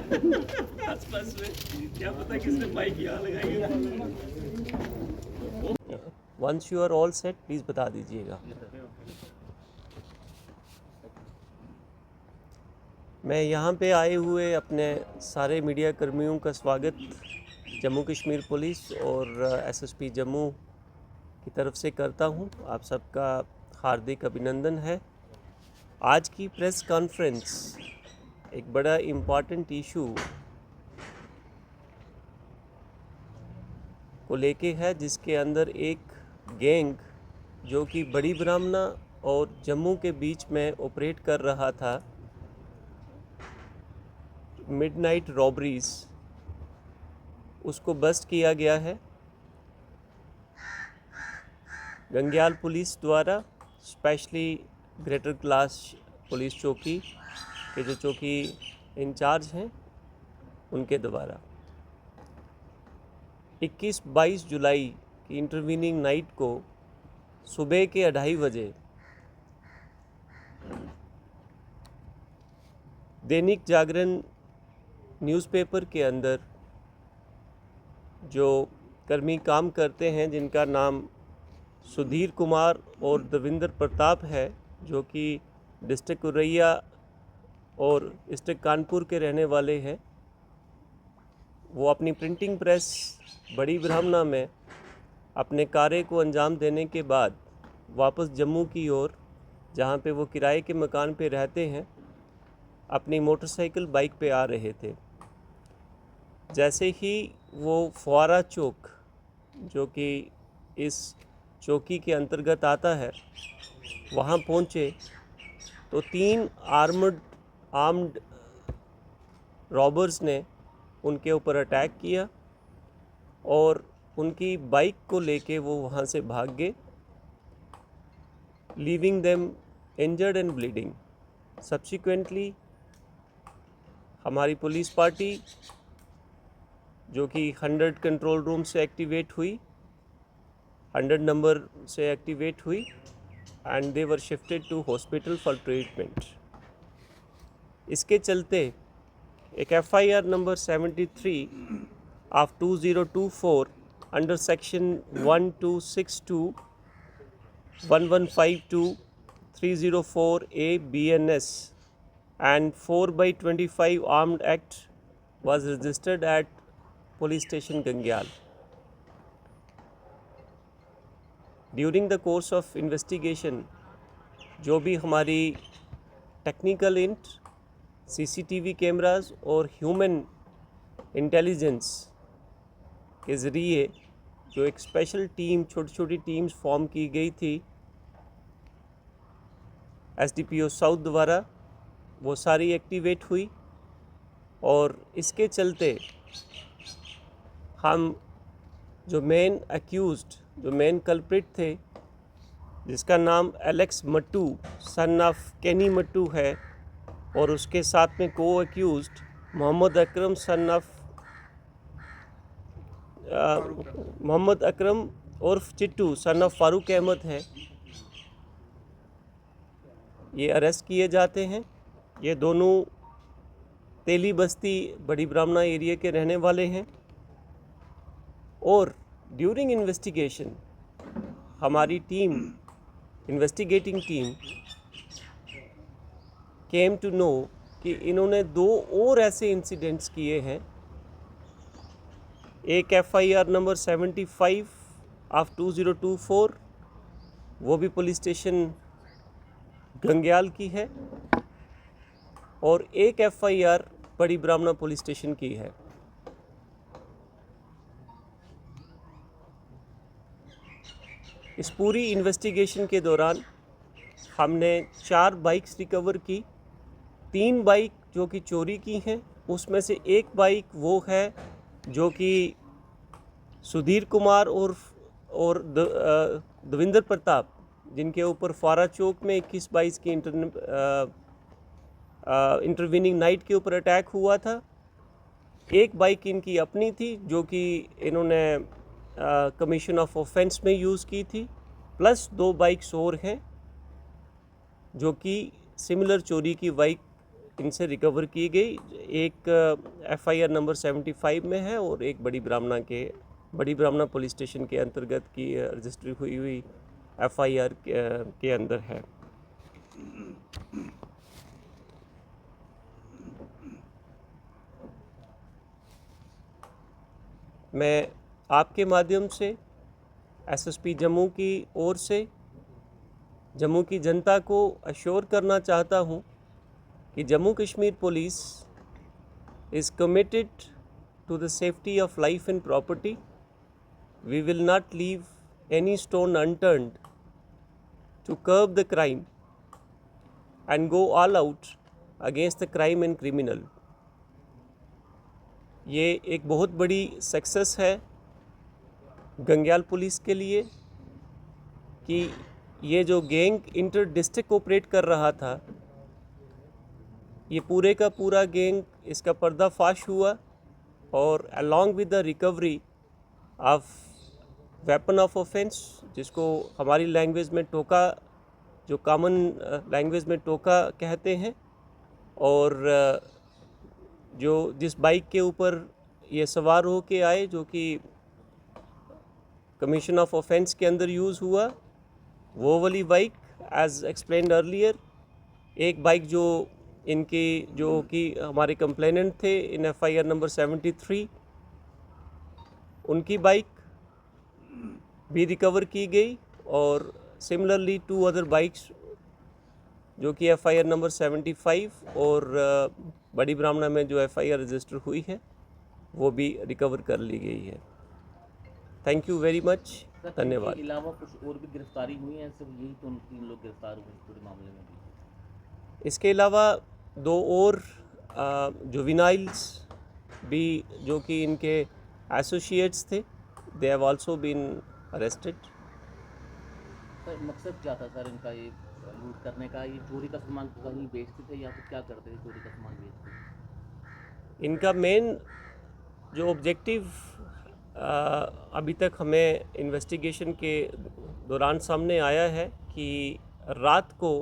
आसपास में क्या पता किसने बाइक यहाँ लगाई है। Once you are all set please बता दीजिएगा। मैं यहाँ पे आए हुए अपने सारे मीडिया कर्मियों का स्वागत जम्मू कश्मीर पुलिस और एसएसपी जम्मू की तरफ से करता हूँ। आप सबका हार्दिक अभिनंदन है। आज की प्रेस कॉन्फ्रेंस एक बड़ा इम्पॉर्टेंट इशू को लेके है, जिसके अंदर एक गैंग जो कि बड़ी ब्राह्मणा और जम्मू के बीच में ऑपरेट कर रहा था मिडनाइट रॉबरीज, उसको बस्ट किया गया है गंग्याल पुलिस द्वारा, स्पेशली ग्रेटर क्लास पुलिस चौकी के जो चौकी इंचार्ज हैं उनके द्वारा। 21-22 जुलाई की इंटरवीनिंग नाइट को सुबह के 2:30 बजे दैनिक जागरण न्यूज़पेपर के अंदर जो कर्मी काम करते हैं, जिनका नाम सुधीर कुमार और देवेंद्र प्रताप है, जो कि डिस्ट्रिक्ट उरैया और डिस्ट्रिक्ट कानपुर के रहने वाले हैं, वो अपनी प्रिंटिंग प्रेस बड़ी ब्राह्मणा में अपने कार्य को अंजाम देने के बाद वापस जम्मू की ओर, जहाँ पे वो किराए के मकान पे रहते हैं, अपनी मोटरसाइकिल बाइक पे आ रहे थे। जैसे ही वो फुआरा चौक, जो कि इस चौकी के अंतर्गत आता है, वहाँ पहुँचे तो 3 आर्म्ड रॉबर्स ने उनके ऊपर अटैक किया और उनकी बाइक को लेके वो वहाँ से भाग गए, leaving them injured and bleeding. Subsequently हमारी पुलिस पार्टी, जो कि 100 कंट्रोल रूम से एक्टिवेट हुई, 100 नंबर से एक्टिवेट हुई and they were shifted to hospital for treatment. इसके चलते एक FIR number 73 of 2024 under section 1262 1152 304A BNS and 4/25 Armed Act was registered at Police Station Gangyal. During the course of investigation, जो भी हमारी technical int, CCTV cameras और human intelligence के ज़रिए जो एक स्पेशल टीम, छोटी छोटी टीम्स फॉर्म की गई थी SDPO साउथ द्वारा, वो सारी एक्टिवेट हुई और इसके चलते हम जो मेन अक्यूज़्ड, जो मेन कल्प्रिट थे, जिसका नाम एलेक्स मट्टू सन ऑफ केनी मट्टू है, और उसके साथ में को accused Mohammad Akram son of Mohammad Akram उर्फ चिट्टू सन ऑफ फारूक अहमद है, ये अरेस्ट किए जाते हैं। ये दोनों तेली बस्ती बड़ी ब्राह्मणा एरिया के रहने वाले हैं और ड्यूरिंग इन्वेस्टिगेशन हमारी team, investigating team came to know कि इन्होंने 2 और ऐसे इंसिडेंट्स किए हैं। एक FIR नंबर 75 ऑफ 2024, वो भी पुलिस स्टेशन गंग्याल की है, और एक FIR बड़ी ब्राह्मणा पुलिस स्टेशन की है। इस पूरी इन्वेस्टिगेशन के दौरान हमने 4 बाइक्स रिकवर की। 3 बाइक जो कि चोरी की हैं, उसमें से एक बाइक वो है जो कि सुधीर कुमार और देवेंद्र प्रताप, जिनके ऊपर फारा चौक में 21-22 की इंटरवीनिंग नाइट के ऊपर अटैक हुआ था। एक बाइक इनकी अपनी थी जो कि इन्होंने कमीशन ऑफ ऑफेंस में यूज़ की थी, प्लस 2 बाइक्स और हैं जो कि सिमिलर चोरी की बाइक इनसे रिकवर की गई। एक FIR नंबर 75 में है और एक बड़ी ब्राह्मणा पुलिस स्टेशन के अंतर्गत की रजिस्ट्री हुई FIR के अंदर है। मैं आपके माध्यम से SSP जम्मू की ओर से जम्मू की जनता को अश्योर करना चाहता हूँ कि Jammu Kashmir police is committed to the safety of life and property. We will not leave any stone unturned to curb the crime and go all out against the crime and criminal. ये एक बहुत बड़ी success है Gangyal police के लिए कि ये जो गैंग इंटर डिस्ट्रिक्ट ऑपरेट कर रहा था, ये पूरे का पूरा गैंग इसका पर्दाफाश हुआ और along with the recovery of weapon of offence, जिसको हमारी लैंग्वेज में टोका, जो कॉमन लैंग्वेज में टोका कहते हैं, और जो जिस बाइक के ऊपर ये सवार हो के आए, जो कि कमीशन ऑफ ऑफेंस के अंदर यूज़ हुआ, वो वाली बाइक एज एक्सप्लेन्ड अर्लियर, एक बाइक जो कि हमारे कंप्लेनेंट थे इन FIR नंबर 73, उनकी बाइक भी रिकवर की गई, और सिमिलरली 2 अदर बाइक्स जो कि FIR नंबर 75 और बड़ी ब्राह्मणा में जो FIR रजिस्टर हुई है वो भी रिकवर कर ली गई है। थैंक यू वेरी मच, धन्यवाद। इसके अलावा कुछ और भी गिरफ्तारी हुई हैं, सिर्फ यही तो 3 लोग गिरफ्तार हुए इस पूरे मामले में भी? इसके अलावा 2 और जुवेनाइल्स भी जो कि इनके एसोसिएट्स थे, they have also been arrested. Sir मकसद क्या था सर इनका ये लूट करने का? ये चोरी का सामान कहीं बेचते थे या फिर क्या करते थे चोरी का सामान बेचते? इनका मेन जो ऑब्जेक्टिव अभी तक हमें इन्वेस्टिगेशन के दौरान सामने आया है कि रात को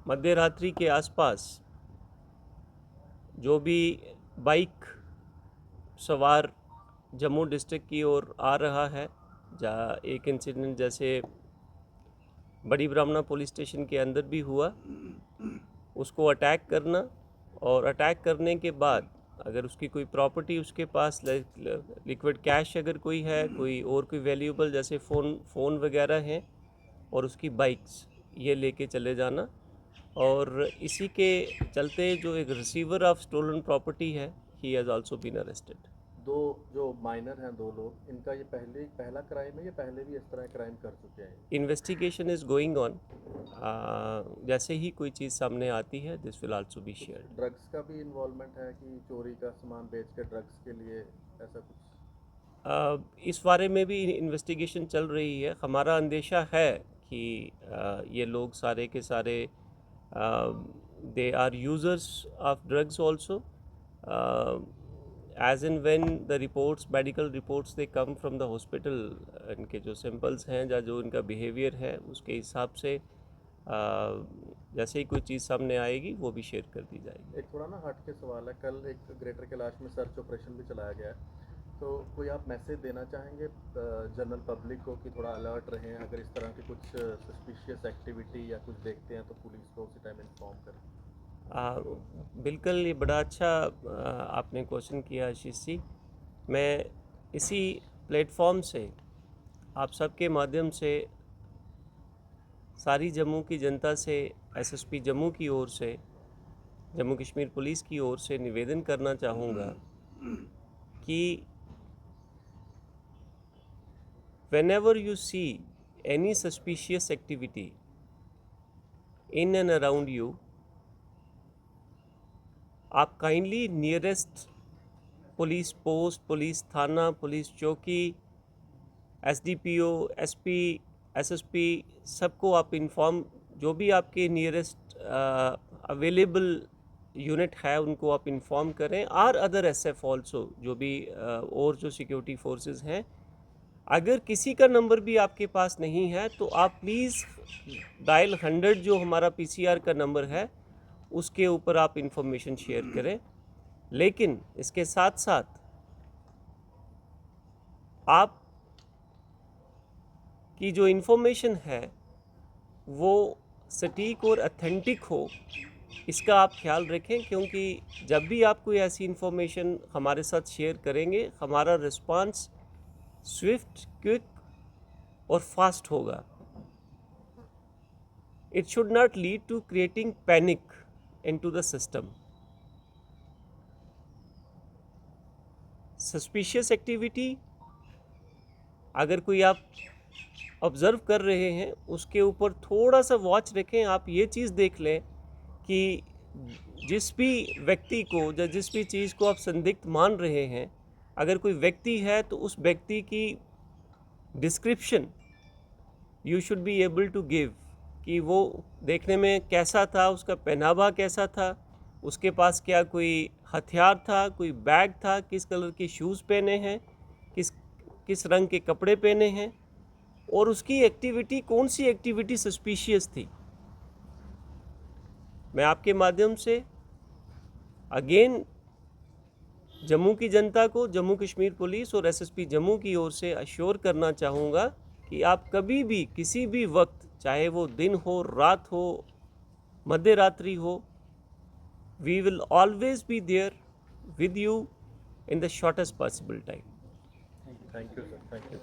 मध्य रात्रि के आसपास जो भी बाइक सवार जम्मू डिस्ट्रिक्ट की ओर आ रहा है, जहाँ एक इंसिडेंट जैसे बड़ी ब्राह्मणा पुलिस स्टेशन के अंदर भी हुआ, उसको अटैक करना, और अटैक करने के बाद अगर उसकी कोई प्रॉपर्टी उसके पास लिक्विड कैश अगर कोई है, कोई और कोई वैल्यूएबल जैसे फ़ोन वगैरह हैं, और उसकी बाइक्स ये लेके चले जाना। और इसी के चलते जो एक रिसीवर ऑफ स्टोलन प्रॉपर्टी है, he has also been arrested. 2 जो माइनर हैं 2 लोग, इनका ये पहला क्राइम है या पहले भी इस तरह क्राइम कर चुके हैं? Investigation is going on. जैसे ही कोई चीज़ सामने आती है, this will also be shared. Drugs का भी इन्वॉल्वमेंट है कि चोरी का सामान बेच के ड्रग्स के लिए ऐसा कुछ? इस बारे में भी इन्वेस्टिगेशन चल रही है। हमारा अंदेशा है कि ये लोग सारे के सारे they are users of drugs also, as and when the reports, medical reports they come from the hospital, इनके जो सैंपल्स हैं या जो इनका बिहेवियर है उसके हिसाब से जैसे ही कोई चीज़ सामने आएगी वो भी शेयर कर दी जाएगी। एक थोड़ा ना हट के सवाल है, कल एक ग्रेटर कैलाश में सर्च ऑपरेशन भी चलाया गया है, तो कोई आप मैसेज देना चाहेंगे जनरल पब्लिक को कि थोड़ा अलर्ट रहें, अगर इस तरह की कुछ सस्पिशियस एक्टिविटी या कुछ देखते हैं तो पुलिस को उसी टाइम इन्फॉर्म करें? बिल्कुल, ये बड़ा अच्छा आपने क्वेश्चन किया आशीष जी। मैं इसी प्लेटफॉर्म से आप सबके माध्यम से सारी जम्मू की जनता से, SSP जम्मू की ओर से, जम्मू कश्मीर पुलिस की ओर से निवेदन करना चाहूँगा कि whenever you see any suspicious activity in and around you, आप kindly nearest police post, police थाना, पुलिस चौकी, SDPO, SP, SSP सबको आप इन्फॉर्म, जो भी आपके नियरेस्ट अवेलेबल यूनिट है उनको आप इन्फॉर्म करें, और अदर SF ऑल्सो, जो भी और जो सिक्योरिटी फोर्सेस हैं। अगर किसी का नंबर भी आपके पास नहीं है तो आप प्लीज़ डायल 100 जो हमारा PCR का नंबर है उसके ऊपर आप इंफॉर्मेशन शेयर करें। लेकिन इसके साथ साथ आप की जो इंफॉर्मेशन है वो सटीक और अथेंटिक हो, इसका आप ख्याल रखें, क्योंकि जब भी आप कोई ऐसी इंफॉर्मेशन हमारे साथ शेयर करेंगे, हमारा रिस्पांस स्विफ्ट, क्विक और फास्ट होगा। It should not lead to creating panic into the system. Suspicious activity अगर कोई आप ऑब्ज़र्व कर रहे हैं, उसके ऊपर थोड़ा सा वॉच रखें। आप ये चीज़ देख लें कि जिस भी व्यक्ति को या जिस भी चीज़ को आप संदिग्ध मान रहे हैं, अगर कोई व्यक्ति है तो उस व्यक्ति की description you should be able to give, कि वो देखने में कैसा था, उसका पहनावा कैसा था, उसके पास क्या कोई हथियार था, कोई बैग था, किस कलर के शूज़ पहने हैं, किस रंग के कपड़े पहने हैं, और उसकी एक्टिविटी, कौन सी एक्टिविटी सस्पिशियस थी। मैं आपके माध्यम से अगेन जम्मू की जनता को, जम्मू कश्मीर पुलिस और एसएसपी जम्मू की ओर से अश्योर करना चाहूँगा कि आप कभी भी, किसी भी वक्त, चाहे वो दिन हो, रात हो, मध्य रात्रि हो, we will always be there with you in the shortest possible time. Thank you, sir. Thank you.